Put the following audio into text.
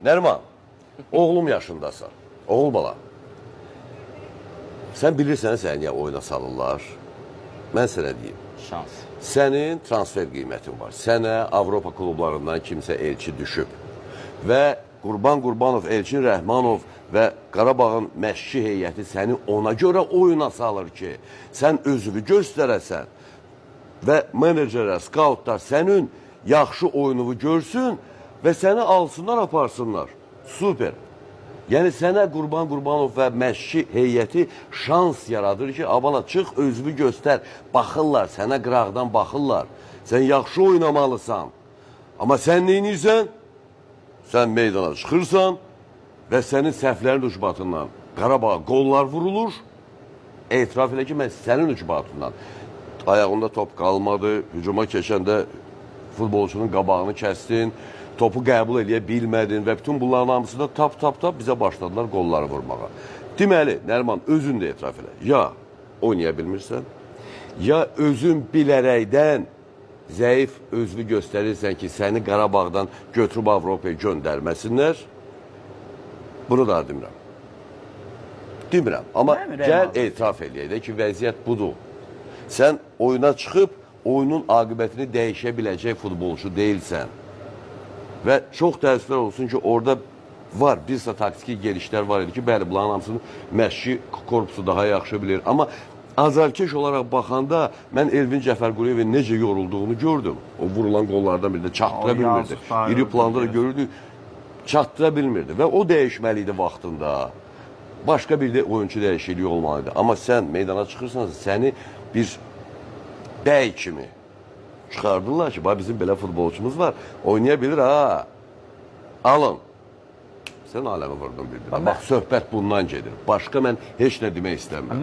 Nərman, oğlum yaşındasan. Oğul bala. Sən bilirsən səni niyə oyuna salırlar? Mən sənə deyim. Şans. Sənin transfer qiymətin var. Sənə Avropa klublarından kimsə elçi düşüb. Və Qurban Qurbanov, Elçin Rəhmanov və Qarabağın məşqçi heyəti səni ona görə oyuna salır ki, sən özünü göstərəsən və menecerlər, skautlar sənin yaxşı oyununu görsün və səni alsınlar, aparsınlar. Super. Yəni sənə Qurban Qurbanov və məşqçi heyəti şans yaradır ki, abala çıx, özünü göstər. Baxırlar, sənə qıraqdan baxırlar. Sən yaxşı oynamalısan. Amma sən neynirsən? Sən meydana çıxırsan və sənin səhvlərin ucbatından Qarabağa qollar vurulur. Etiraf elə ki, mən sənin ucbatından. Ayağında top qalmadı, hücuma keçəndə futbolçunun qabağını kəsdin, topu qəbul edə bilmədin və bütün bunların hamısında tap bizə başladılar qolları vurmağa. Deməli, Nərman, özün də etiraf elə. Ya oynaya bilmirsən, ya özün bilərəkdən zəif özünü göstərirsən ki, səni Qarabağdan götürüb Avropaya göndərməsinlər. Bunu da demirəm. Demirəm, amma gəl etiraf eləyək də ki, vəziyyət budur. Sən oyuna çıxıb, oyunun aqibətini dəyişə biləcək futbolçu deyilsən. Və çox təəssüflər olsun ki, orada var, bir sıra taktiki gelişlər var idi ki, bəli, bunların hamısını məşqçi korpusu daha yaxşı bilir. Amma azarkeş olaraq baxanda mən Elvin Cəfərquliyevin necə yorulduğunu gördüm. O vurulan qollardan biri də çatdıra bilmirdi. İri planda da görürdük, çatdıra bilmirdi. Və o dəyişməliydi vaxtında. Başqa bir də oyuncu dəyişikliyi olmalıydı. Amma sən meydana çıxırsansa, səni bir bəy kimi çıxardırlar ki, bizim belə futbolçumuz var, oynaya bilir, ha, alın. Sən aləmi vurdun bir-birə. Bax, söhbət bundan gedir. Başqa mən heç nə demək istəmirəm.